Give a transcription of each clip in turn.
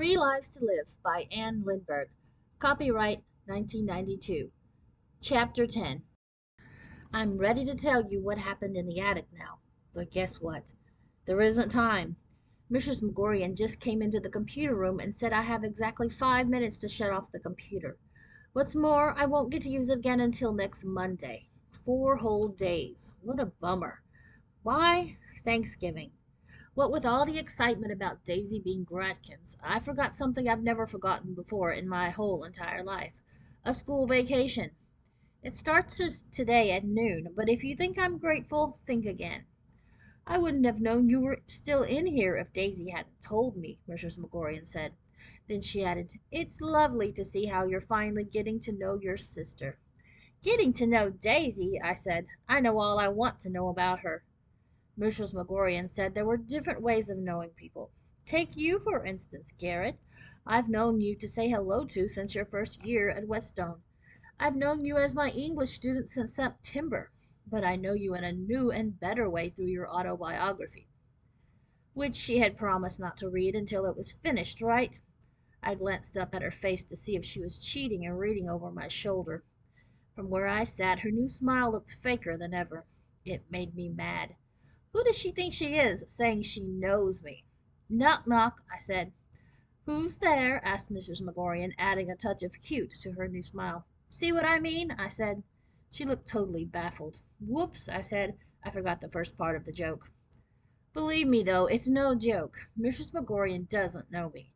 Three Lives to Live by Anne Lindbergh. Copyright 1992. Chapter 10. I'm ready to tell you what happened in the attic now. But guess what? There isn't time. Mrs. McGorian just came into the computer room and said I have exactly 5 minutes to shut off the computer. What's more, I won't get to use it again until next Monday. 4 whole days. What a bummer. Why? Thanksgiving. What with all the excitement about Daisy being Gratkins, I forgot something I've never forgotten before in my whole entire life. A school vacation. It starts today at noon, but if you think I'm grateful, think again. I wouldn't have known you were still in here if Daisy hadn't told me, Mrs. McGorian said. Then she added, It's lovely to see how you're finally getting to know your sister. Getting to know Daisy, I said. I know all I want to know about her. Mrs. McGorian said there were different ways of knowing people. Take you, for instance, Garrett. I've known you to say hello to since your first year at Whetstone. I've known you as my English student since September, but I know you in a new and better way through your autobiography, which she had promised not to read until it was finished, right? I glanced up at her face to see if she was cheating and reading over my shoulder. From where I sat, her new smile looked faker than ever. It made me mad. Who does she think she is, saying she knows me? Knock, knock, I said. Who's there? Asked Mrs. McGorian, adding a touch of cute to her new smile. See what I mean? I said. She looked totally baffled. Whoops, I said. I forgot the first part of the joke. Believe me, though, it's no joke. Mrs. McGorian doesn't know me.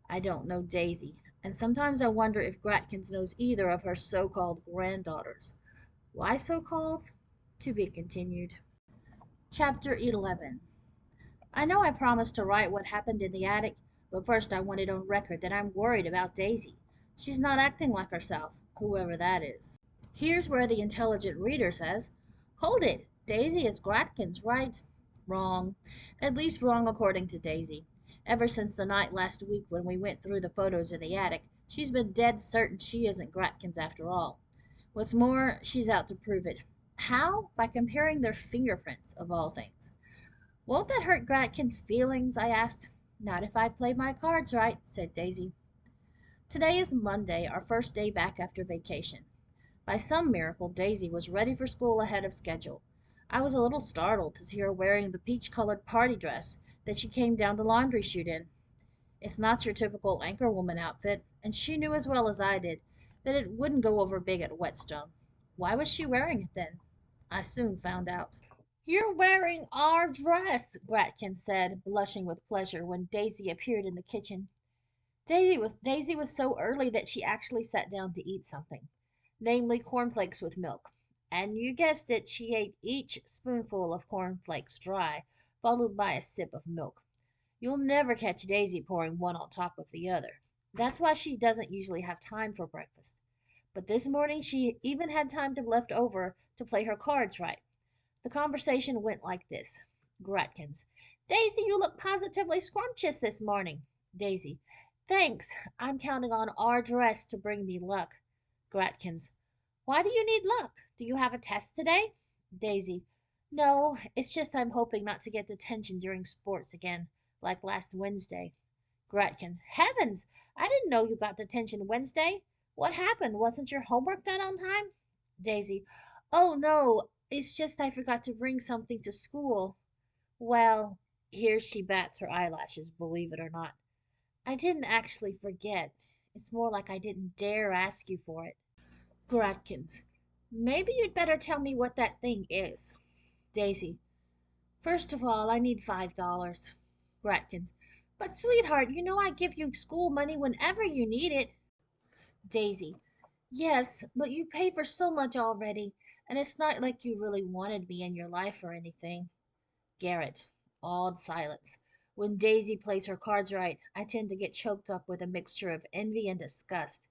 I don't know Daisy, and sometimes I wonder if Gratkins knows either of her so-called granddaughters. Why so-called? To be continued. Chapter 11. I know I promised to write what happened in the attic, but first I want it on record that I'm worried about Daisy. She's not acting like herself, whoever that is. Here's where the intelligent reader says, Hold it! Daisy is Gratkins, right? Wrong. At least wrong according to Daisy. Ever since the night last week when we went through the photos in the attic, she's been dead certain she isn't Gratkins after all. What's more, she's out to prove it. How? By comparing their fingerprints, of all things. Won't that hurt Gratkin's feelings? I asked. Not if I play my cards right, said Daisy. Today is Monday, our first day back after vacation. By some miracle, Daisy was ready for school ahead of schedule. I was a little startled to see her wearing the peach-colored party dress that she came down the laundry chute in. It's not your typical anchorwoman outfit, and she knew as well as I did that it wouldn't go over big at Whetstone. Why was she wearing it then? I soon found out. You're wearing our dress, Gratkin said, blushing with pleasure when Daisy appeared in the kitchen. Daisy was so early that she actually sat down to eat something, namely cornflakes with milk. And you guessed it, she ate each spoonful of cornflakes dry, followed by a sip of milk. You'll never catch Daisy pouring one on top of the other. That's why she doesn't usually have time for breakfast. But this morning she even had time to left over to play her cards right. The conversation went like this. Gratkins. Daisy, you look positively scrumptious this morning. Daisy. Thanks. I'm counting on our dress to bring me luck. Gratkins. Why do you need luck? Do you have a test today? Daisy. No, it's just I'm hoping not to get detention during sports again, like last Wednesday. Gratkins. Heavens! I didn't know you got detention Wednesday. What happened? Wasn't your homework done on time? Daisy. Oh, no, it's just I forgot to bring something to school. Well, here she bats her eyelashes, believe it or not. I didn't actually forget. It's more like I didn't dare ask you for it. Gratkins. Maybe you'd better tell me what that thing is. Daisy. First of all, I need $5. Gratkins. But sweetheart, you know I give you school money whenever you need it. Daisy. Yes, but you pay for so much already, and it's not like you really wanted me in your life or anything. Garrett. Awed silence. When Daisy plays her cards right, I tend to get choked up with a mixture of envy and disgust.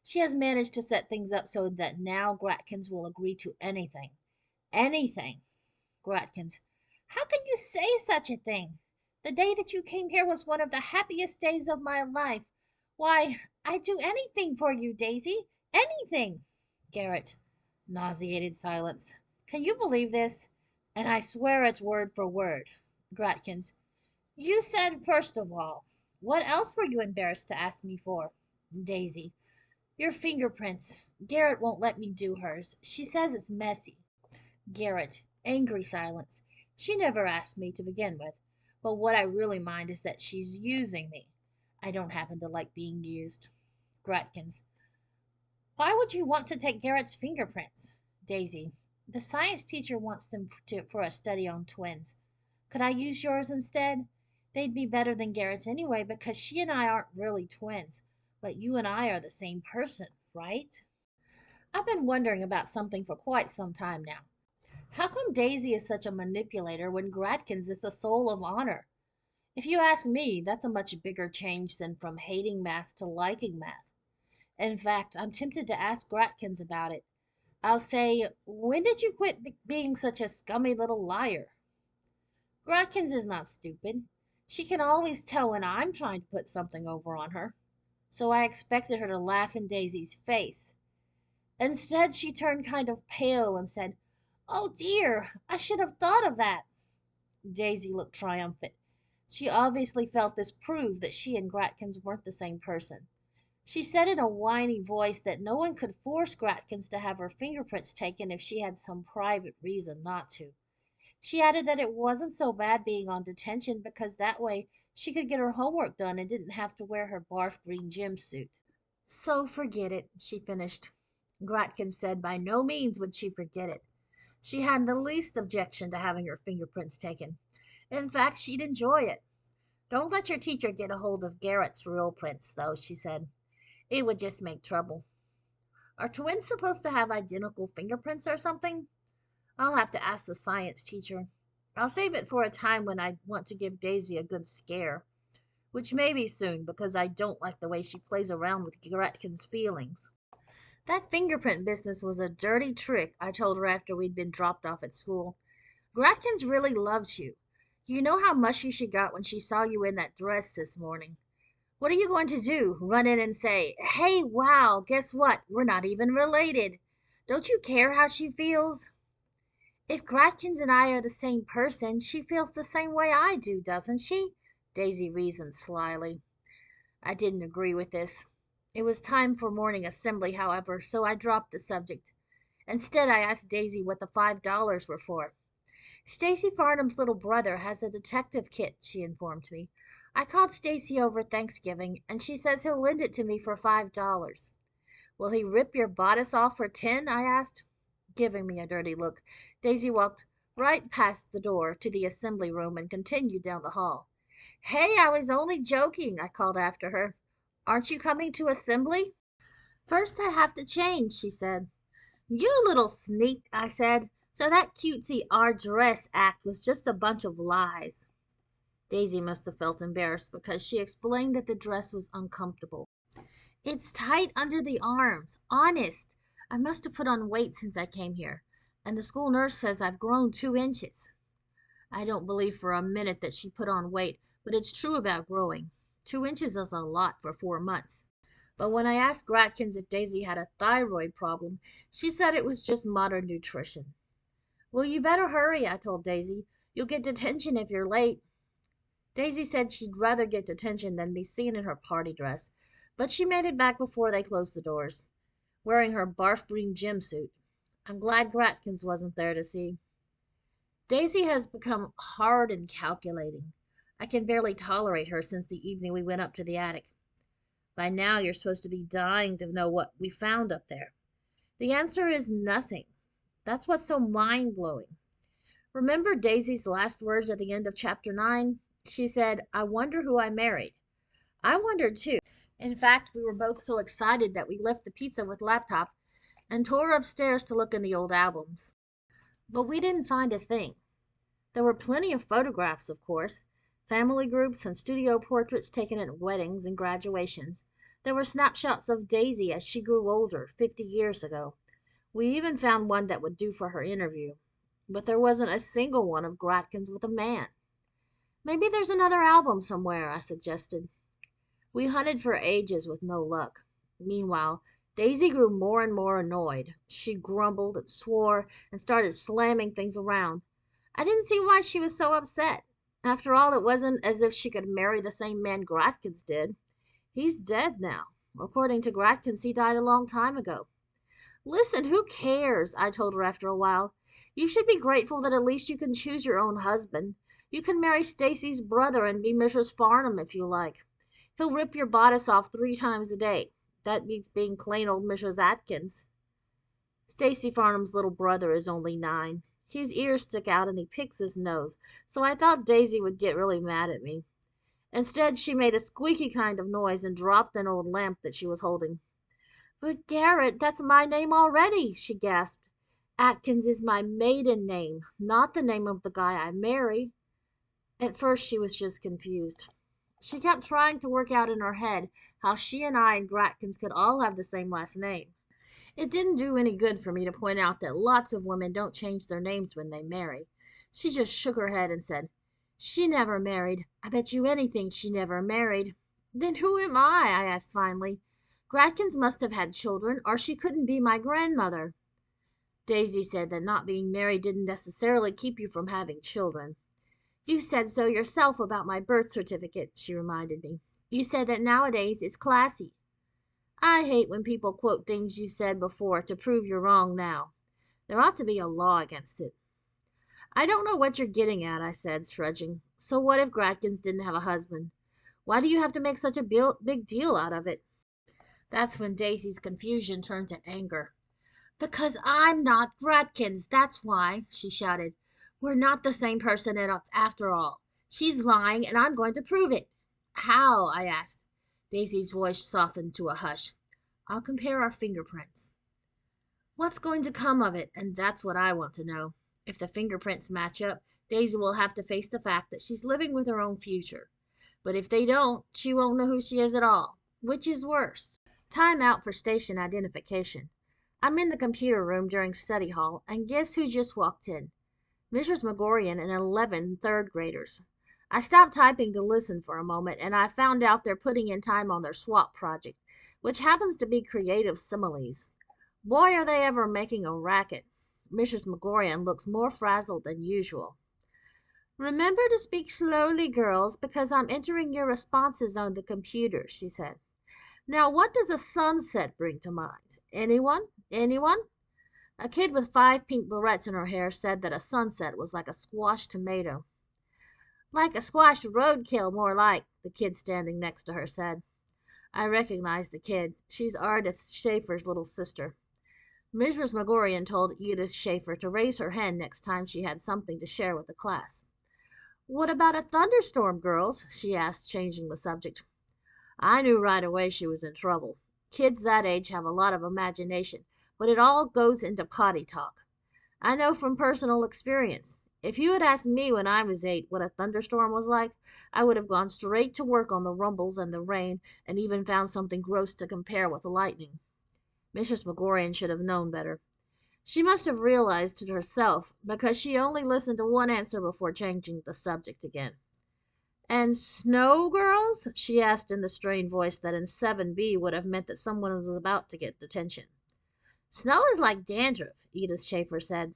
She has managed to set things up so that now Gratkins will agree to anything. Anything. Gratkins. How can you say such a thing? The day that you came here was one of the happiest days of my life. Why, I'd do anything for you, Daisy. Anything. Garrett. Nauseated silence. Can you believe this? And I swear it's word for word. Gratkins. You said first of all. What else were you embarrassed to ask me for? Daisy. Your fingerprints. Garrett won't let me do hers. She says it's messy. Garrett. Angry silence. She never asked me to begin with. But what I really mind is that she's using me. I don't happen to like being used. Gratkins. Why would you want to take Garrett's fingerprints? Daisy. The science teacher wants them for a study on twins. Could I use yours instead? They'd be better than Garrett's anyway because she and I aren't really twins, but you and I are the same person, right? I've been wondering about something for quite some time now. How come Daisy is such a manipulator when Gratkins is the soul of honor? If you ask me, that's a much bigger change than from hating math to liking math. In fact, I'm tempted to ask Gratkins about it. I'll say, when did you quit being such a scummy little liar? Gratkins is not stupid. She can always tell when I'm trying to put something over on her. So I expected her to laugh in Daisy's face. Instead, she turned kind of pale and said, "Oh dear, I should have thought of that." Daisy looked triumphant. She obviously felt this proved that she and Gratkins weren't the same person. She said in a whiny voice that no one could force Gratkins to have her fingerprints taken if she had some private reason not to. She added that it wasn't so bad being on detention because that way she could get her homework done and didn't have to wear her barf green gym suit. So forget it, she finished. Gratkins said by no means would she forget it. She hadn't the least objection to having her fingerprints taken. In fact, she'd enjoy it. Don't let your teacher get a hold of Garrett's real prints, though, she said. It would just make trouble. Are twins supposed to have identical fingerprints or something? I'll have to ask the science teacher. I'll save it for a time when I want to give Daisy a good scare, which may be soon because I don't like the way she plays around with Gretkin's feelings. That fingerprint business was a dirty trick, I told her after we'd been dropped off at school. Gratkins really loves you. You know how mushy she got when she saw you in that dress this morning. What are you going to do? Run in and say, "Hey, wow, guess what? We're not even related." Don't you care how she feels? If Gratkins and I are the same person, she feels the same way I do, doesn't she? Daisy reasoned slyly. I didn't agree with this. It was time for morning assembly, however, so I dropped the subject. Instead, I asked Daisy what the $5 were for. Stacy Farnham's little brother has a detective kit, she informed me. I called Stacy over Thanksgiving, and she says he'll lend it to me for $5. Will he rip your bodice off for 10? I asked. Giving me a dirty look, Daisy walked right past the door to the assembly room and continued down the hall. Hey, I was only joking, I called after her. Aren't you coming to assembly? First I have to change, she said. You little sneak, I said. So that cutesy our dress act was just a bunch of lies. Daisy must have felt embarrassed because she explained that the dress was uncomfortable. It's tight under the arms. Honest. I must have put on weight since I came here, and the school nurse says I've grown 2 inches. I don't believe for a minute that she put on weight, but it's true about growing. 2 inches is a lot for 4 months. But when I asked Gratkins if Daisy had a thyroid problem, she said it was just modern nutrition. Well, you better hurry, I told Daisy. You'll get detention if you're late. Daisy said she'd rather get detention than be seen in her party dress, but she made it back before they closed the doors, wearing her barf green gym suit. I'm glad Gratkins wasn't there to see. Daisy has become hard and calculating. I can barely tolerate her since the evening we went up to the attic. By now you're supposed to be dying to know what we found up there. The answer is nothing. That's what's so mind-blowing. Remember Daisy's last words at the end of chapter 9? She said, "I wonder who I married." I wondered too. In fact, we were both so excited that we left the pizza with laptop and tore upstairs to look in the old albums. But we didn't find a thing. There were plenty of photographs, of course, family groups and studio portraits taken at weddings and graduations. There were snapshots of Daisy as she grew older, 50 years ago. We even found one that would do for her interview. But there wasn't a single one of Gratkins with a man. Maybe there's another album somewhere, I suggested. We hunted for ages with no luck. Meanwhile, Daisy grew more and more annoyed. She grumbled and swore and started slamming things around. I didn't see why she was so upset. After all, it wasn't as if she could marry the same man Gratkins did. He's dead now. According to Gratkins, he died a long time ago. Listen, who cares? I told her after a while. You should be grateful that at least you can choose your own husband. You can marry Stacy's brother and be Mrs. Farnham if you like. He'll rip your bodice off 3 times a day. That beats being plain old Mrs. Atkins. Stacy Farnham's little brother is only 9. His ears stick out and he picks his nose, so I thought Daisy would get really mad at me. Instead, she made a squeaky kind of noise and dropped an old lamp that she was holding. But Garrett, that's my name already, she gasped. Atkins is my maiden name, not the name of the guy I marry. At first she was just confused. She kept trying to work out in her head how she and I and Gratkins could all have the same last name. It didn't do any good for me to point out that lots of women don't change their names when they marry. She just shook her head and said, She never married. I bet you anything she never married. Then who am I asked finally. Gratkins must have had children, or she couldn't be my grandmother. Daisy said that not being married didn't necessarily keep you from having children. You said so yourself about my birth certificate, she reminded me. You said that nowadays it's classy. I hate when people quote things you said before to prove you're wrong now. There ought to be a law against it. I don't know what you're getting at, I said, trudging. So what if Gratkins didn't have a husband? Why do you have to make such a big deal out of it? That's when Daisy's confusion turned to anger. Because I'm not Gratkins, that's why, she shouted. We're not the same person after all. She's lying, and I'm going to prove it. How? I asked. Daisy's voice softened to a hush. I'll compare our fingerprints. What's going to come of it? And that's what I want to know. If the fingerprints match up, Daisy will have to face the fact that she's living with her own future. But if they don't, she won't know who she is at all. Which is worse? Time out for station identification. I'm in the computer room during study hall, and guess who just walked in? Mrs. McGorian and 11 third graders. I stopped typing to listen for a moment, and I found out they're putting in time on their swap project, which happens to be creative similes. Boy, are they ever making a racket. Mrs. McGorian looks more frazzled than usual. Remember to speak slowly, girls, because I'm entering your responses on the computer, she said. Now, what does a sunset bring to mind? Anyone? Anyone? A kid with 5 pink barrettes in her hair said that a sunset was like a squashed tomato. Like a squashed roadkill, more like, the kid standing next to her said. I recognized the kid. She's Ardith Schaefer's little sister. Mrs. McGorian told Edith Schaefer to raise her hand next time she had something to share with the class. What about a thunderstorm, girls? She asked, changing the subject. I knew right away she was in trouble. Kids that age have a lot of imagination, but it all goes into potty talk. I know from personal experience. If you had asked me when I was 8 what a thunderstorm was like, I would have gone straight to work on the rumbles and the rain and even found something gross to compare with lightning. Mrs. McGorian should have known better. She must have realized it herself, because she only listened to one answer before changing the subject again. And snow, girls? She asked in the strained voice that in 7B would have meant that someone was about to get detention. Snow is like dandruff, Edith Schaefer said.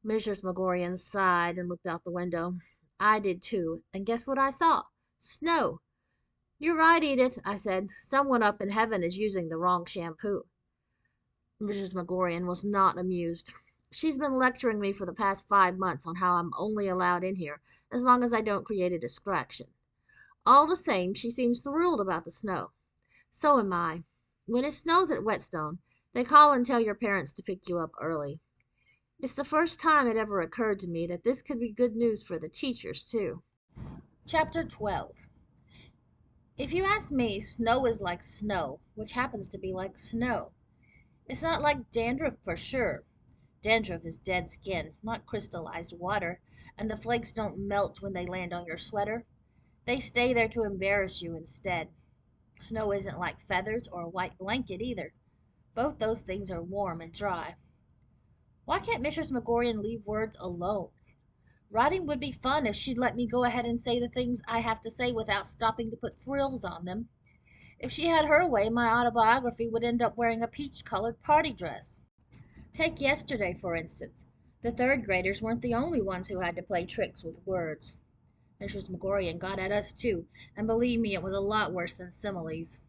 Mrs. McGorian sighed and looked out the window. I did too, and guess what I saw? Snow. You're right, Edith, I said. Someone up in heaven is using the wrong shampoo. Mrs. McGorian was not amused. She's been lecturing me for the past 5 months on how I'm only allowed in here as long as I don't create a distraction. All the same, she seems thrilled about the snow. So am I. When it snows at Whetstone, they call and tell your parents to pick you up early. It's the first time it ever occurred to me that this could be good news for the teachers, too. Chapter 12. If you ask me, snow is like snow, which happens to be like snow. It's not like dandruff for sure. Dandruff is dead skin, not crystallized water, and the flakes don't melt when they land on your sweater. They stay there to embarrass you instead. Snow isn't like feathers or a white blanket either. Both those things are warm and dry. Why can't Mrs. McGorian leave words alone? Writing would be fun if she'd let me go ahead and say the things I have to say without stopping to put frills on them. If she had her way, my autobiography would end up wearing a peach-colored party dress. Take yesterday, for instance. The third graders weren't the only ones who had to play tricks with words. Mrs. McGorian got at us too, and believe me, it was a lot worse than similes.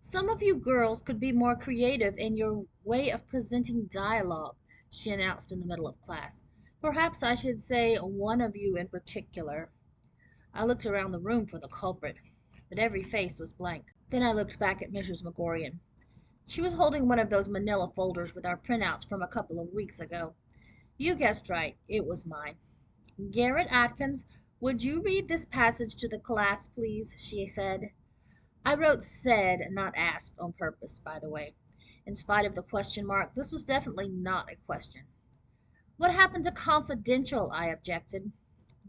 Some of you girls could be more creative in your way of presenting dialogue, she announced in the middle of class. Perhaps I should say one of you in particular. I looked around the room for the culprit, but every face was blank. Then I looked back at Mrs. McGorian. She was holding one of those manila folders with our printouts from a couple of weeks ago. You guessed right, it was mine. Garrett Atkins, would you read this passage to the class, please? She said. I wrote said, not asked, on purpose, by the way. In spite of the question mark, this was definitely not a question. What happened to confidential? I objected.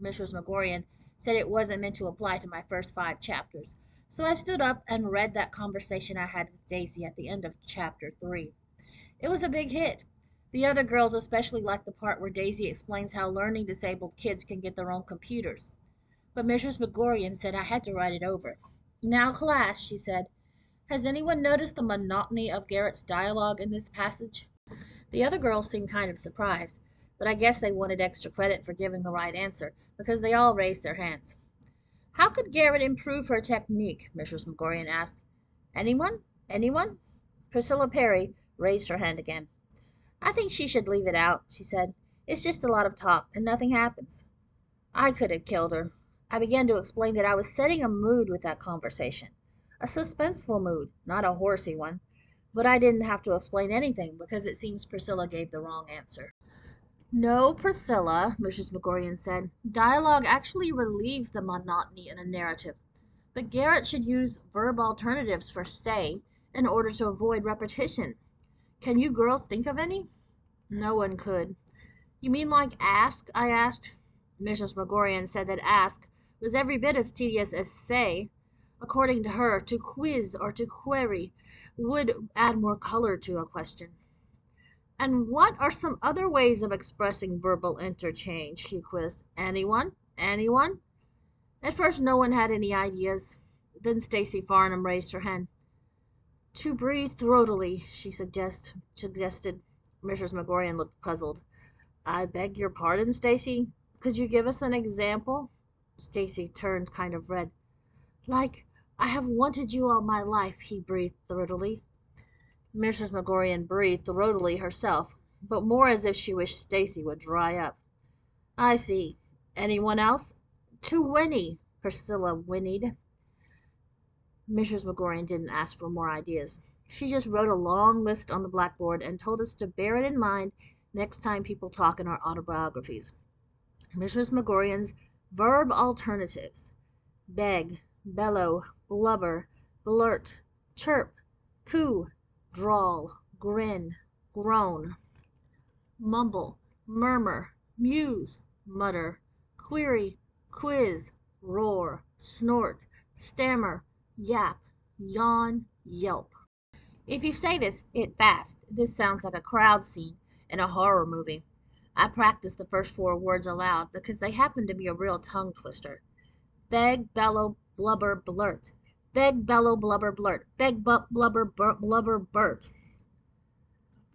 Mrs. McGorian said it wasn't meant to apply to my first 5 chapters, so I stood up and read that conversation I had with Daisy at the end of chapter 3. It was a big hit. The other girls especially liked the part where Daisy explains how learning disabled kids can get their own computers. But Mrs. McGorian said I had to write it over. Now, class, she said, has anyone noticed the monotony of Garrett's dialogue in this passage? The other girls seemed kind of surprised, but I guess they wanted extra credit for giving the right answer, because they all raised their hands. How could Garrett improve her technique? Mrs. McGorian asked. Anyone? Anyone? Priscilla Perry raised her hand again. I think she should leave it out, she said. It's just a lot of talk, and nothing happens. I could have killed her. I began to explain that I was setting a mood with that conversation. A suspenseful mood, not a horsey one. But I didn't have to explain anything, because it seems Priscilla gave the wrong answer. No, Priscilla, Mrs. McGorian said. Dialogue actually relieves the monotony in a narrative. But Garrett should use verb alternatives for say in order to avoid repetition. Can you girls think of any? No one could. You mean like ask? I asked. Mrs. McGorian said that ask was every bit as tedious as say. According to her, to quiz or to query would add more color to a question. And what are some other ways of expressing verbal interchange? She quizzed. Anyone? Anyone? At first no one had any ideas. Then Stacy Farnham raised her hand. To breathe throatily, she suggested. Mrs. McGorian looked puzzled. I beg your pardon, Stacy. Could you give us an example? Stacy turned kind of red. Like, I have wanted you all my life, he breathed throatily. Mrs. McGorian breathed throatily herself, but more as if she wished Stacy would dry up. I see. Anyone else? To Winnie, Priscilla whinnied. Mrs. McGorian didn't ask for more ideas. She just wrote a long list on the blackboard and told us to bear it in mind next time people talk in our autobiographies. Mrs. McGorian's verb alternatives: beg, bellow, blubber, blurt, chirp, coo, drawl, grin, groan, mumble, murmur, muse, mutter, query, quiz, roar, snort, stammer, yap, yawn, yelp. If you say it fast, this sounds like a crowd scene in a horror movie. I practiced the first 4 words aloud because they happen to be a real tongue twister. Beg, bellow, blubber, blurt. Beg, bellow, blubber, blurt. Beg, blubber, blubber, blurt.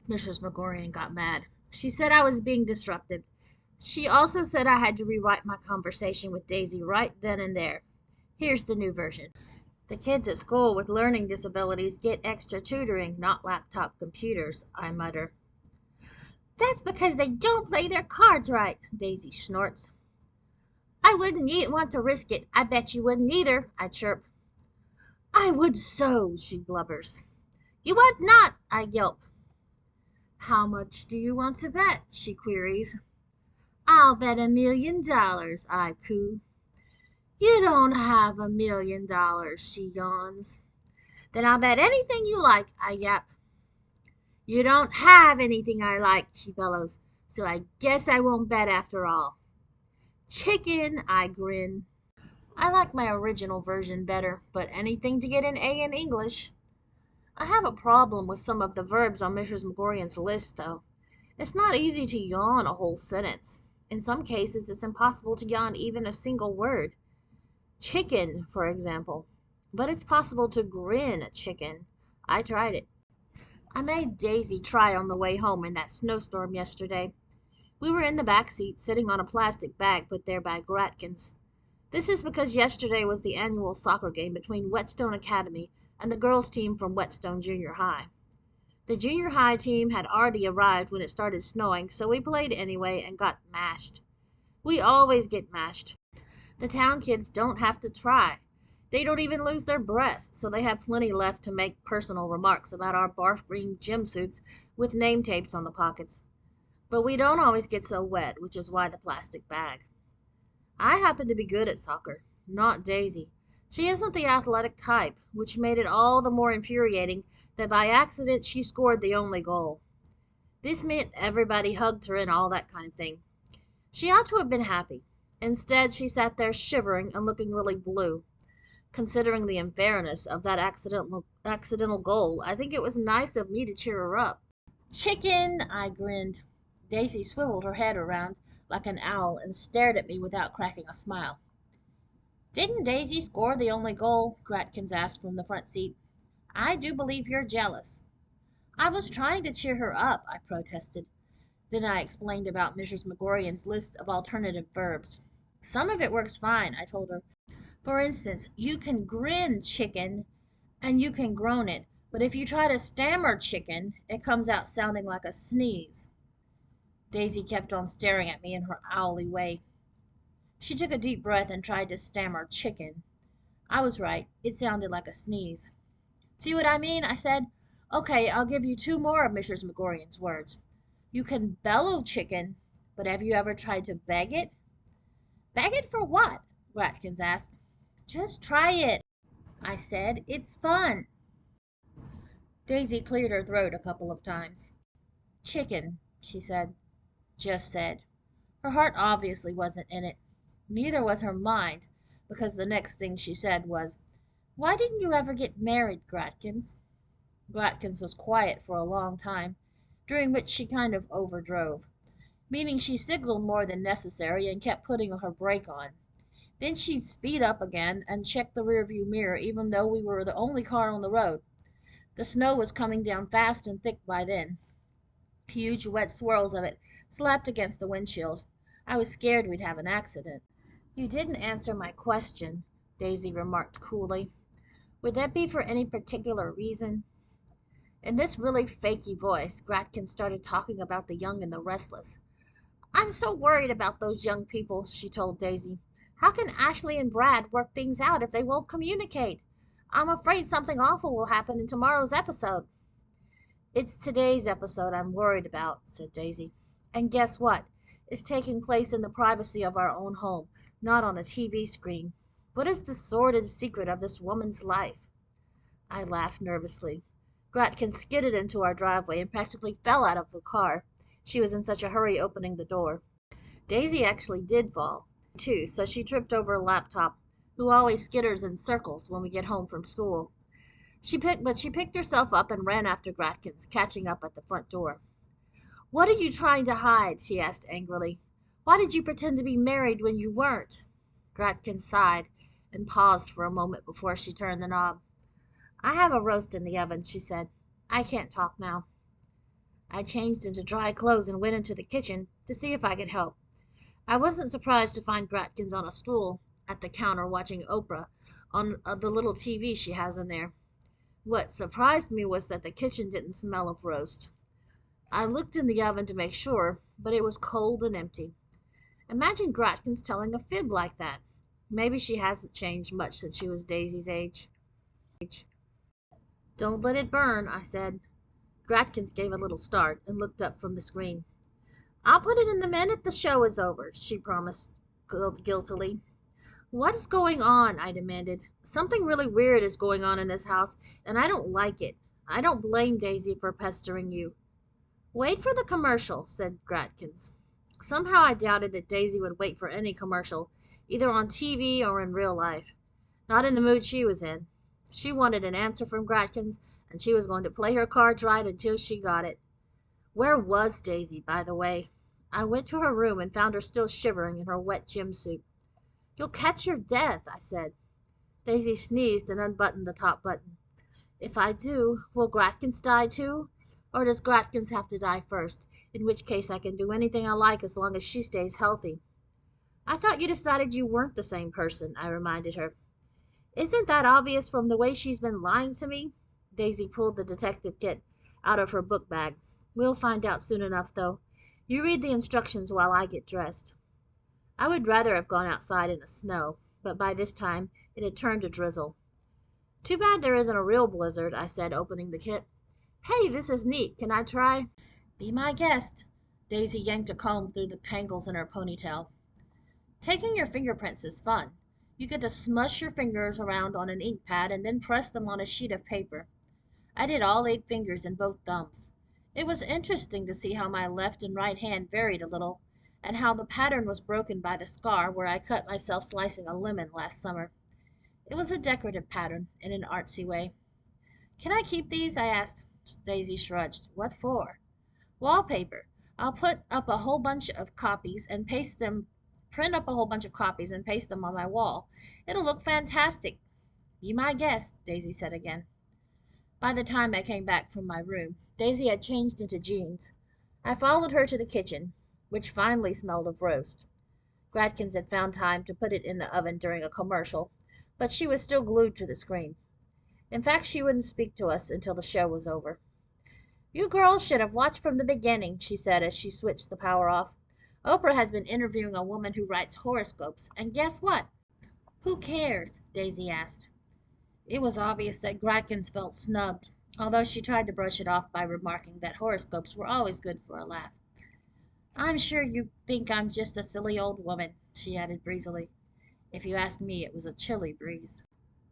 Mrs. McGorian got mad. She said I was being disruptive. She also said I had to rewrite my conversation with Daisy right then and there. Here's the new version. The kids at school with learning disabilities get extra tutoring, not laptop computers, I mutter. That's because they don't play their cards right, Daisy snorts. I wouldn't want to risk it. I bet you wouldn't either, I chirp. I would so, she blubbers. You would not, I yelp. How much do you want to bet? She queries. I'll bet $1 million, I coo. You don't have $1 million, she yawns. Then I'll bet anything you like, I yap. You don't have anything I like, she bellows, so I guess I won't bet after all. Chicken, I grin. I like my original version better, but anything to get an A in English. I have a problem with some of the verbs on Mrs. McGorian's list, though. It's not easy to yawn a whole sentence. In some cases, it's impossible to yawn even a single word. Chicken, for example. But it's possible to grin a chicken. I tried it. I made Daisy try on the way home in that snowstorm yesterday. We were in the back seat, sitting on a plastic bag put there by Gratkins. This is because yesterday was the annual soccer game between Whetstone Academy and the girls' team from Whetstone Junior High. The junior high team had already arrived when it started snowing, so we played anyway and got mashed. We always get mashed. The town kids don't have to try. They don't even lose their breath, so they have plenty left to make personal remarks about our barf green gym suits with name tapes on the pockets. But we don't always get so wet, which is why the plastic bag. I happen to be good at soccer, not Daisy. She isn't the athletic type, which made it all the more infuriating that by accident she scored the only goal. This meant everybody hugged her and all that kind of thing. She ought to have been happy. Instead, she sat there shivering and looking really blue. Considering the unfairness of that accidental goal, I think it was nice of me to cheer her up. Chicken, I grinned. Daisy swiveled her head around like an owl and stared at me without cracking a smile. Didn't Daisy score the only goal? Gratkins asked from the front seat. I do believe you're jealous. I was trying to cheer her up, I protested. Then I explained about Mrs. McGorian's list of alternative verbs. Some of it works fine, I told her. For instance, you can grin chicken and you can groan it, but if you try to stammer chicken, it comes out sounding like a sneeze. Daisy kept on staring at me in her owly way. She took a deep breath and tried to stammer chicken. I was right. It sounded like a sneeze. See what I mean? I said. Okay, I'll give you two more of Mrs. McGorian's words. You can bellow chicken, but have you ever tried to beg it? Beg it for what? Gratkins asked. Just try it, I said. It's fun. Daisy cleared her throat a couple of times. Chicken, she said. Just said. Her heart obviously wasn't in it. Neither was her mind, because the next thing she said was, Why didn't you ever get married, Gratkins? Gratkins was quiet for a long time, during which she kind of overdrove, meaning she signaled more than necessary and kept putting her brake on. Then she'd speed up again and check the rearview mirror even though we were the only car on the road. The snow was coming down fast and thick by then. Huge wet swirls of it slapped against the windshield. I was scared we'd have an accident. You didn't answer my question, Daisy remarked coolly. Would that be for any particular reason? In this really fakey voice, Gratkin started talking about the young and the restless. I'm so worried about those young people, she told Daisy. How can Ashley and Brad work things out if they won't communicate? I'm afraid something awful will happen in tomorrow's episode. It's today's episode I'm worried about, said Daisy. And guess what? It's taking place in the privacy of our own home, not on a TV screen. What is the sordid secret of this woman's life? I laughed nervously. Gratkin skidded into our driveway and practically fell out of the car. She was in such a hurry opening the door. Daisy actually did fall, too, so she tripped over a laptop, who always skitters in circles when we get home from school. She picked herself up and ran after Gratkins, catching up at the front door. What are you trying to hide? She asked angrily. Why did you pretend to be married when you weren't? Gratkins sighed and paused for a moment before she turned the knob. I have a roast in the oven, she said. I can't talk now. I changed into dry clothes and went into the kitchen to see if I could help. I wasn't surprised to find Gratkins on a stool at the counter watching Oprah on the little TV she has in there. What surprised me was that the kitchen didn't smell of roast. I looked in the oven to make sure, but it was cold and empty. Imagine Gratkins telling a fib like that. Maybe she hasn't changed much since she was Daisy's age. Don't let it burn, I said. Gratkins gave a little start and looked up from the screen. I'll put it in the minute the show is over, she promised guiltily. What is going on? I demanded. Something really weird is going on in this house, and I don't like it. I don't blame Daisy for pestering you. Wait for the commercial, said Gratkins. Somehow I doubted that Daisy would wait for any commercial, either on TV or in real life. Not in the mood she was in. She wanted an answer from Gratkins, and she was going to play her cards right until she got it. Where was Daisy, by the way? I went to her room and found her still shivering in her wet gym suit. You'll catch your death, I said. Daisy sneezed and unbuttoned the top button. If I do, will Gratkins die too? Or does Gratkins have to die first, in which case I can do anything I like as long as she stays healthy? I thought you decided you weren't the same person, I reminded her. Isn't that obvious from the way she's been lying to me? Daisy pulled the detective kit out of her book bag. We'll find out soon enough, though. You read the instructions while I get dressed. I would rather have gone outside in the snow, but by this time it had turned to drizzle. Too bad there isn't a real blizzard, I said, opening the kit. Hey, this is neat. Can I try? Be my guest. Daisy yanked a comb through the tangles in her ponytail. Taking your fingerprints is fun. You get to smush your fingers around on an ink pad and then press them on a sheet of paper. I did all 8 fingers and both thumbs. It was interesting to see how my left and right hand varied a little, and how the pattern was broken by the scar where I cut myself slicing a lemon last summer. It was a decorative pattern, in an artsy way. Can I keep these? I asked. Daisy shrugged. What for? Wallpaper. I'll put up a whole bunch of copies and paste them, print up a whole bunch of copies and paste them on my wall. It'll look fantastic. Be my guest, Daisy said again. By the time I came back from my room, Daisy had changed into jeans. I followed her to the kitchen, which finally smelled of roast. Gratkins had found time to put it in the oven during a commercial, but she was still glued to the screen. In fact, she wouldn't speak to us until the show was over. You girls should have watched from the beginning, she said as she switched the power off. Oprah has been interviewing a woman who writes horoscopes, and guess what? Who cares? Daisy asked. It was obvious that Gratkins felt snubbed, although she tried to brush it off by remarking that horoscopes were always good for a laugh. I'm sure you think I'm just a silly old woman, she added breezily. If you ask me, it was a chilly breeze.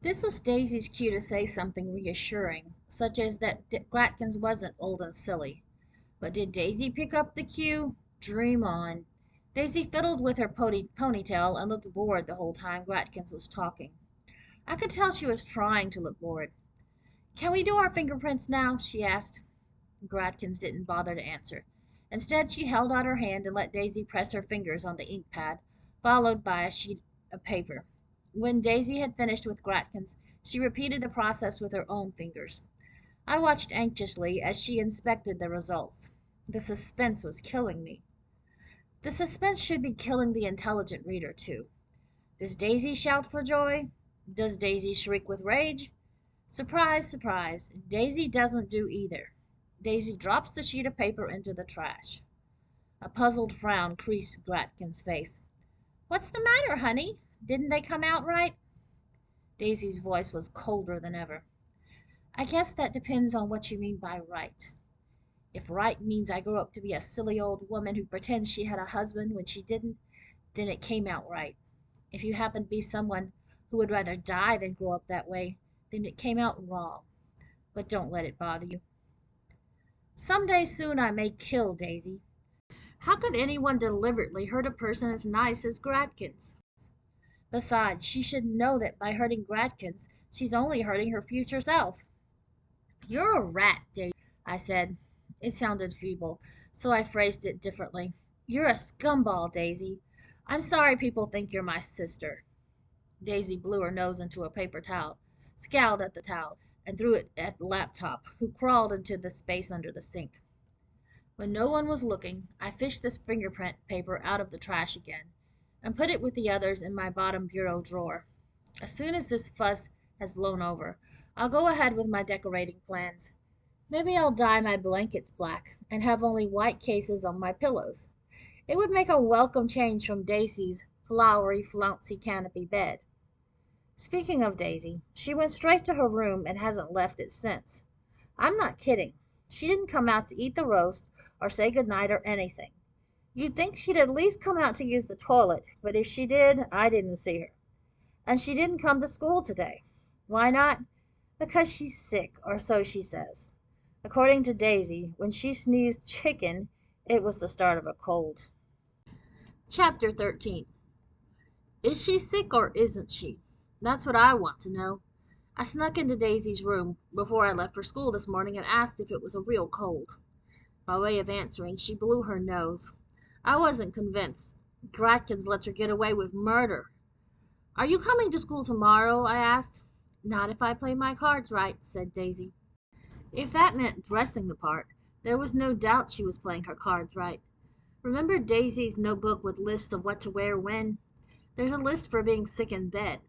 This was Daisy's cue to say something reassuring, such as that Gratkins wasn't old and silly. But did Daisy pick up the cue? Dream on. Daisy fiddled with her ponytail and looked bored the whole time Gratkins was talking. I could tell she was trying to look bored. Can we do our fingerprints now? She asked. Gratkins didn't bother to answer. Instead, she held out her hand and let Daisy press her fingers on the ink pad, followed by a sheet of paper. When Daisy had finished with Gratkins, she repeated the process with her own fingers. I watched anxiously as she inspected the results. The suspense was killing me. The suspense should be killing the intelligent reader, too. Does Daisy shout for joy? Does Daisy shriek with rage? Surprise, surprise, Daisy doesn't do either. Daisy drops the sheet of paper into the trash. A puzzled frown creased Gratkin's face. What's the matter, honey? Didn't they come out right? Daisy's voice was colder than ever. I guess that depends on what you mean by right. If right means I grow up to be a silly old woman who pretends she had a husband when she didn't, then it came out right. If you happen to be someone who would rather die than grow up that way, then it came out wrong. But don't let it bother you. Some day soon I may kill Daisy. How could anyone deliberately hurt a person as nice as Gratkins? Besides, she should know that by hurting Gratkins, she's only hurting her future self. You're a rat, Daisy, I said. It sounded feeble, so I phrased it differently. You're a scumball, Daisy. I'm sorry people think you're my sister. Daisy blew her nose into a paper towel, scowled at the towel, and threw it at the laptop, who crawled into the space under the sink. When no one was looking, I fished this fingerprint paper out of the trash again, and put it with the others in my bottom bureau drawer. As soon as this fuss has blown over, I'll go ahead with my decorating plans. Maybe I'll dye my blankets black and have only white cases on my pillows. It would make a welcome change from Daisy's flowery, flouncy canopy bed. Speaking of Daisy, she went straight to her room and hasn't left it since. I'm not kidding. She didn't come out to eat the roast or say good night or anything. You'd think she'd at least come out to use the toilet, but if she did, I didn't see her. And she didn't come to school today. Why not? Because she's sick, or so she says. According to Daisy, when she sneezed chicken, it was the start of a cold. Chapter 13. Is she sick or isn't she? That's what I want to know. I snuck into Daisy's room before I left for school this morning and asked if it was a real cold. By way of answering, she blew her nose. I wasn't convinced. Gratkins lets her get away with murder. Are you coming to school tomorrow? I asked. Not if I play my cards right, said Daisy. If that meant dressing the part, there was no doubt she was playing her cards right. Remember Daisy's notebook with lists of what to wear when? There's a list for being sick in bed.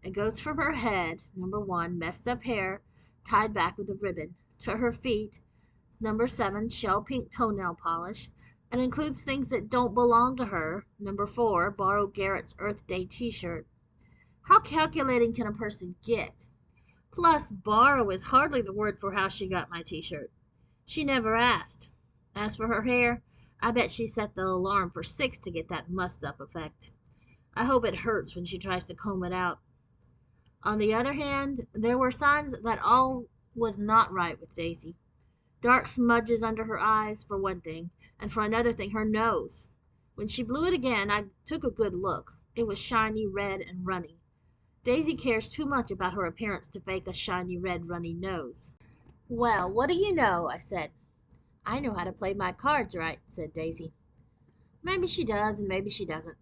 It goes from her head, number 1, messed up hair, tied back with a ribbon, to her feet, number 7, shell pink toenail polish, and includes things that don't belong to her, number 4, borrow Garrett's Earth Day t-shirt. How calculating can a person get? Plus, borrow is hardly the word for how she got my t-shirt. She never asked. As for her hair, I bet she set the alarm for 6 to get that mussed-up effect. I hope it hurts when she tries to comb it out. On the other hand, there were signs that all was not right with Daisy. Dark smudges under her eyes, for one thing, and for another thing, her nose. When she blew it again, I took a good look. It was shiny red and runny. Daisy cares too much about her appearance to fake a shiny red runny nose. Well, what do you know? I said. I know how to play my cards right, said Daisy. Maybe she does and maybe she doesn't.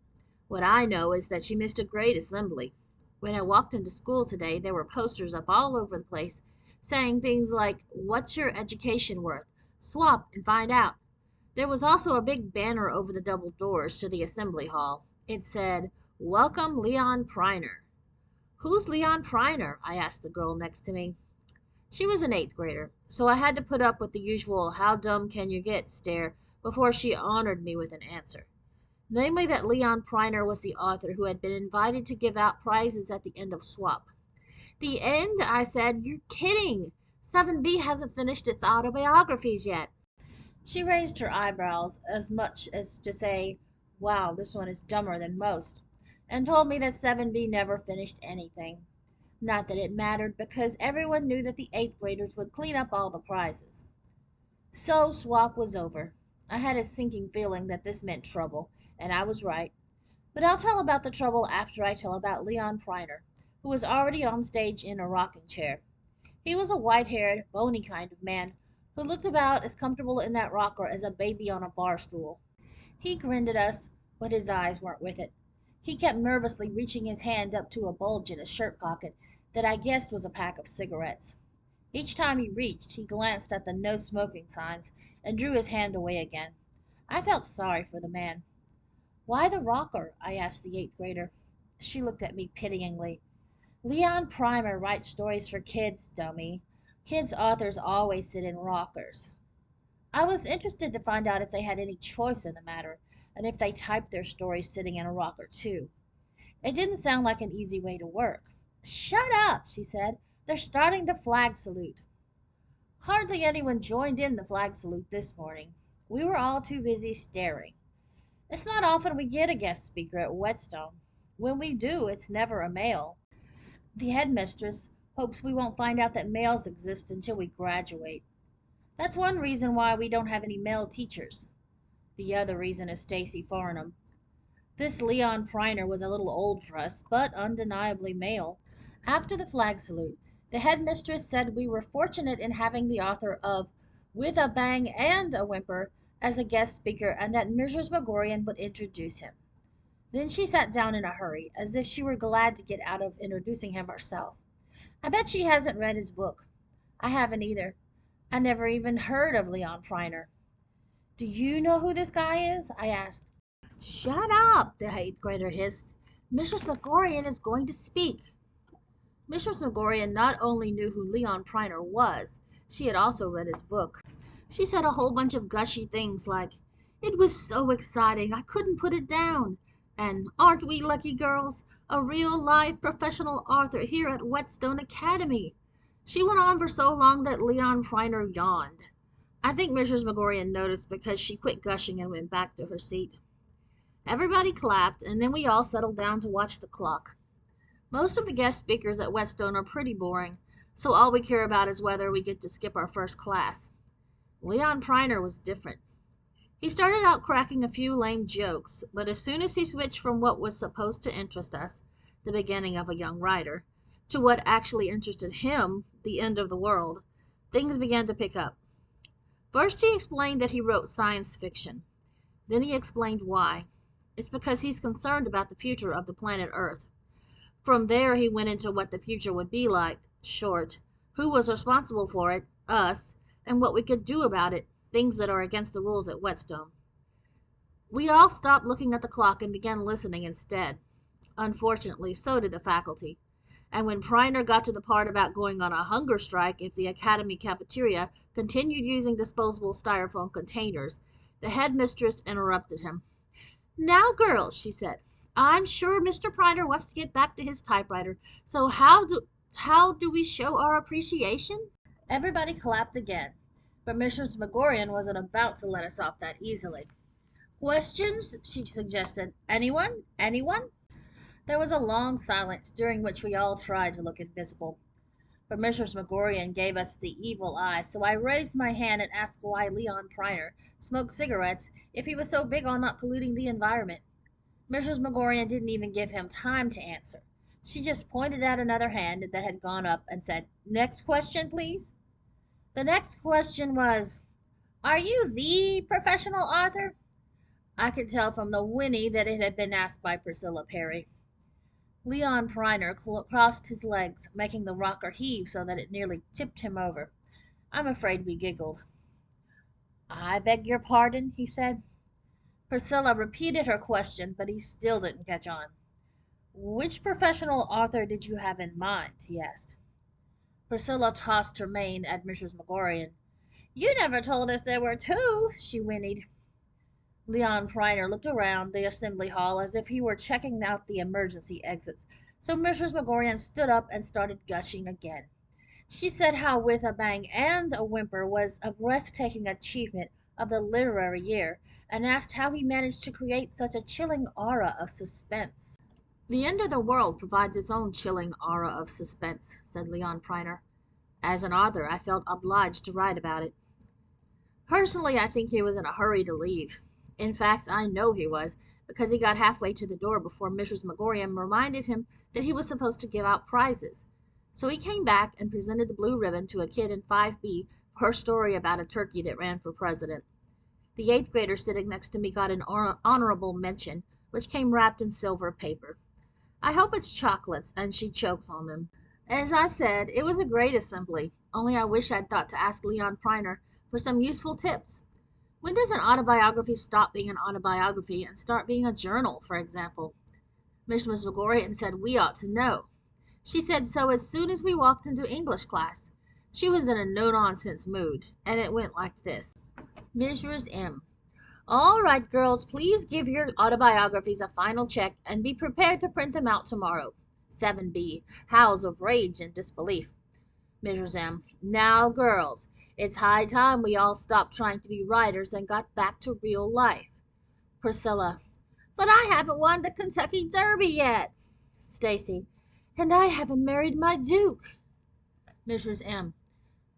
What I know is that she missed a great assembly. When I walked into school today, there were posters up all over the place saying things like, "What's your education worth? Swap and find out." There was also a big banner over the double doors to the assembly hall. It said, "Welcome Leon Priner." "Who's Leon Priner?" I asked the girl next to me. She was an 8th grader, so I had to put up with the usual "how dumb can you get" stare before she honored me with an answer. Namely that Leon Priner was the author who had been invited to give out prizes at the end of Swap. "The end?" I said. "You're kidding. 7B hasn't finished its autobiographies yet." She raised her eyebrows as much as to say, "Wow, this one is dumber than most," and told me that 7B never finished anything. Not that it mattered, because everyone knew that the 8th graders would clean up all the prizes. So Swap was over. I had a sinking feeling that this meant trouble, and I was right. But I'll tell about the trouble after I tell about Leon Priner, who was already on stage in a rocking chair. He was a white-haired, bony kind of man who looked about as comfortable in that rocker as a baby on a bar stool. He grinned at us, but his eyes weren't with it. He kept nervously reaching his hand up to a bulge in his shirt pocket that I guessed was a pack of cigarettes. Each time he reached, he glanced at the no smoking signs and drew his hand away again. I felt sorry for the man. "Why the rocker?" I asked the 8th grader. She looked at me pityingly. "Leon Primer writes stories for kids, dummy. Kids' authors always sit in rockers." I was interested to find out if they had any choice in the matter, and if they typed their stories sitting in a rocker too. It didn't sound like an easy way to work. "Shut up," she said. "They're starting the flag salute." Hardly anyone joined in the flag salute this morning. We were all too busy staring. It's not often we get a guest speaker at Whetstone. When we do, it's never a male. The headmistress hopes we won't find out that males exist until we graduate. That's one reason why we don't have any male teachers. The other reason is Stacy Farnham. This Leon Priner was a little old for us, but undeniably male. After the flag salute, the headmistress said we were fortunate in having the author of "With a Bang and a Whimper" as a guest speaker, and that Mrs. McGorian would introduce him. Then she sat down in a hurry, as if she were glad to get out of introducing him herself. I bet she hasn't read his book. I haven't either. I never even heard of Leon Priner. "Do you know who this guy is?" I asked. "Shut up," the 8th grader hissed. "Mrs. McGorian is going to speak." Mrs. McGorian not only knew who Leon Priner was, she had also read his book. She said a whole bunch of gushy things like, "It was so exciting, I couldn't put it down," and "Aren't we lucky girls? A real live professional author here at Whetstone Academy." She went on for so long that Leon Priner yawned. I think Mrs. McGorian noticed, because she quit gushing and went back to her seat. Everybody clapped, and then we all settled down to watch the clock. Most of the guest speakers at Whetstone are pretty boring, so all we care about is whether we get to skip our first class. Leon Priner was different. He started out cracking a few lame jokes, but as soon as he switched from what was supposed to interest us, the beginning of a young writer, to what actually interested him, the end of the world, things began to pick up. First he explained that he wrote science fiction. Then he explained why. It's because he's concerned about the future of the planet Earth. From there he went into what the future would be like, short, who was responsible for it, us, and what we could do about it, things that are against the rules at Whetstone. We all stopped looking at the clock and began listening instead. Unfortunately, so did the faculty. And when Priner got to the part about going on a hunger strike if the academy cafeteria continued using disposable styrofoam containers, the headmistress interrupted him. "Now, girls," she said, "I'm sure Mr. Priner wants to get back to his typewriter, so how do we show our appreciation?" Everybody clapped again, but Mrs. McGorian wasn't about to let us off that easily. "Questions?" she suggested. "Anyone? Anyone?" There was a long silence, during which we all tried to look invisible. But Mrs. McGorian gave us the evil eye, so I raised my hand and asked why Leon Priner smoked cigarettes if he was so big on not polluting the environment. Mrs. McGorian didn't even give him time to answer. She just pointed at another hand that had gone up and said, "Next question, please." The next question was, "Are you the professional author?" I could tell from the whinny that it had been asked by Priscilla Perry. Leon Priner crossed his legs, making the rocker heave so that it nearly tipped him over. I'm afraid we giggled. "I beg your pardon?" he said. Priscilla repeated her question, but he still didn't catch on. "Which professional author did you have in mind?" he asked. Priscilla tossed her mane at Mrs. McGorian. "You never told us there were two," she whinnied. Leon Priner looked around the assembly hall as if he were checking out the emergency exits, so Mrs. McGorian stood up and started gushing again. She said how With a Bang and a Whimper was a breathtaking achievement of the literary year, and asked how he managed to create such a chilling aura of suspense. "The end of the world provides its own chilling aura of suspense," said Leon Priner. "As an author, I felt obliged to write about it." Personally, I think he was in a hurry to leave. In fact, I know he was, because he got halfway to the door before Mrs. McGorian reminded him that he was supposed to give out prizes. So he came back and presented the blue ribbon to a kid in 5B for her story about a turkey that ran for president. The eighth grader sitting next to me got an honorable mention, which came wrapped in silver paper. I hope it's chocolates, and she chokes on them. As I said, it was a great assembly, only I wish I'd thought to ask Leon Priner for some useful tips. When does an autobiography stop being an autobiography and start being a journal, for example? Mrs. McGorian said we ought to know. She said so as soon as we walked into English class. She was in a no-nonsense mood, and it went like this. Mrs. M. "All right, girls, please give your autobiographies a final check and be prepared to print them out tomorrow." 7B. Howls of rage and disbelief. Mrs. M. "Now, girls, it's high time we all stopped trying to be writers and got back to real life." Priscilla. "But I haven't won the Kentucky Derby yet." Stacy. "And I haven't married my Duke." Mrs. M.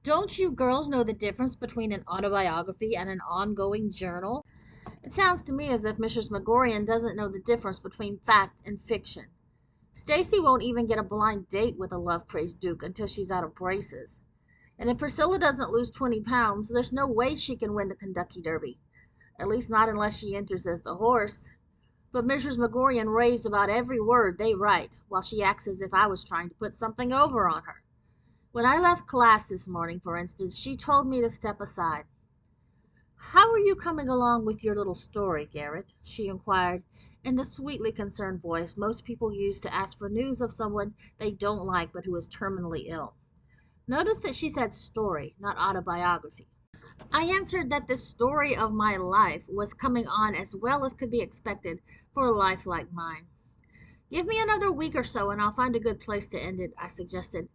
"Don't you girls know the difference between an autobiography and an ongoing journal?" It sounds to me as if Mrs. McGorian doesn't know the difference between fact and fiction. Stacy won't even get a blind date with a love-crazed Duke until she's out of braces. And if Priscilla doesn't lose 20 pounds, there's no way she can win the Kentucky Derby. At least not unless she enters as the horse. But Mrs. McGorian raves about every word they write, while she acts as if I was trying to put something over on her. When I left class this morning, for instance, she told me to step aside. "How are you coming along with your little story, Garrett?" she inquired, in the sweetly concerned voice most people use to ask for news of someone they don't like but who is terminally ill. Notice that she said story, not autobiography. I answered that the story of my life was coming on as well as could be expected for a life like mine. "Give me another week or so and I'll find a good place to end it," I suggested.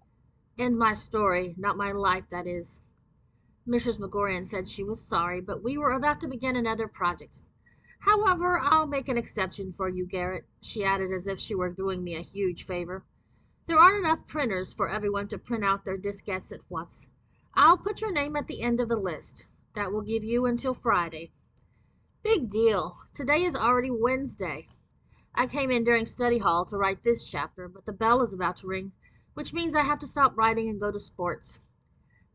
"End my story, not my life, that is." Mrs. McGorian said she was sorry, but we were about to begin another project. "However, I'll make an exception for you, Garrett," she added as if she were doing me a huge favor. "There aren't enough printers for everyone to print out their diskettes at once. I'll put your name at the end of the list. That will give you until Friday." Big deal. Today is already Wednesday. I came in during study hall to write this chapter, but the bell is about to ring, which means I have to stop writing and go to sports.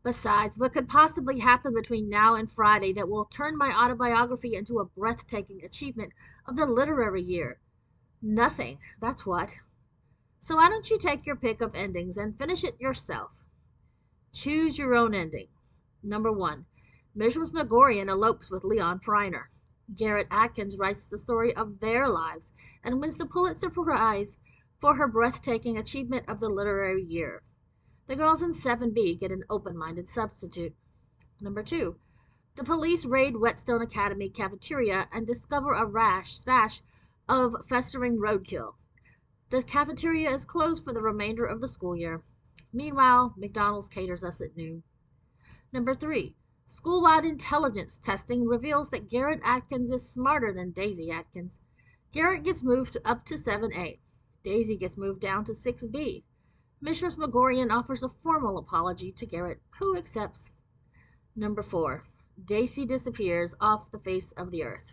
Besides, what could possibly happen between now and Friday that will turn my autobiography into a breathtaking achievement of the literary year? Nothing, that's what. So why don't you take your pick of endings and finish it yourself? Choose your own ending. Number 1. Mrs. McGorian elopes with Leon Priner. Garrett Atkins writes the story of their lives and wins the Pulitzer Prize for her breathtaking achievement of the literary year. The girls in 7B get an open-minded substitute. Number 2. The police raid Whetstone Academy cafeteria and discover a stash of festering roadkill. The cafeteria is closed for the remainder of the school year. Meanwhile, McDonald's caters us at noon. Number 3. School-wide intelligence testing reveals that Garrett Atkins is smarter than Daisy Atkins. Garrett gets moved up to 7A. Daisy gets moved down to 6B. Mrs. McGorian offers a formal apology to Garrett, who accepts. Number 4. Daisy disappears off the face of the earth.